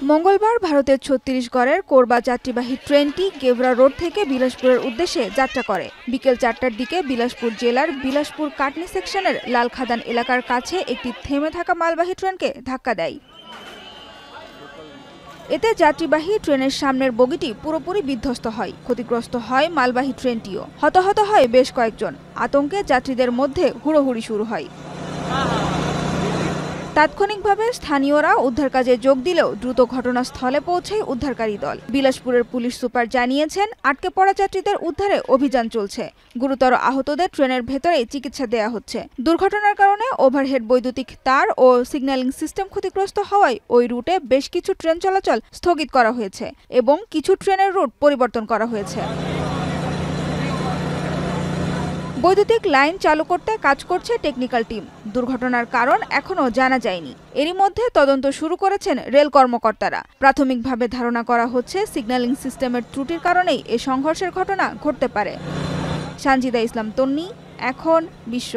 মঙ্গলবার ভারতের ছত্তিশগড়ের কোরবা যাত্রীবাহী ট্রেনটি গেভরা রোড থেকে বিলাসপুরের উদ্দেশ্যে যাত্রা করে। বিকেল ৪টার দিকে বিলাসপুর জেলার বিলাসপুর কাটনি সেকশনের লালখাদান এলাকার কাছে একটি থেমে থাকা মালবাহী ট্রেনকে ধাক্কা দেয়। এতে যাত্রীবাহী ট্রেনের সামনের বগিটি পুরোপুরি বিধ্বস্ত হয়। ক্ষতিগ্রস্ত হয় মালবাহী ট্রেনটিও। হতাহত হয় বেশ কয়েকজন। আতঙ্কে যাত্রীদের মধ্যে হুড়োহুড়ি শুরু হয়। তাৎক্ষণিকভাবে স্থানীয়রা উদ্ধার কাজে যোগ দিলেও দ্রুত ঘটনাস্থলে পৌঁছায় উদ্ধারকারী দল। বিলাসপুরের পুলিশ সুপার জানিয়েছেন, আটকে পড়া যাত্রীদের উদ্ধারে অভিযান চলছে। গুরুতর আহতদের ট্রেনের ভেতরেই চিকিৎসা দেয়া হচ্ছে। দুর্ঘটনার কারণে ওভারহেড বৈদ্যুতিক তার ও সিগন্যালিং সিস্টেম ক্ষতিগ্রস্ত হওয়ায় ওই রুটে বেশ কিছু ট্রেন চলাচল স্থগিত করা হয়েছে এবং কিছু ট্রেনের রুট পরিবর্তন করা হয়েছে। বৈদ্যুতিক লাইন চালু করতে কাজ করছে টেকনিক্যাল টিম। দুর্ঘটনার কারণ এখনো জানা যায়নি। এরই মধ্যে তদন্ত শুরু করেছেন রেল কর্মকর্তারা। প্রাথমিকভাবে ধারণা করা হচ্ছে সিগন্যালিং সিস্টেমের ত্রুটির কারণেই এ সংঘর্ষের ঘটনা ঘটতে পারে। সানজিদা ইসলাম তন্নি, এখন বিশ্ব।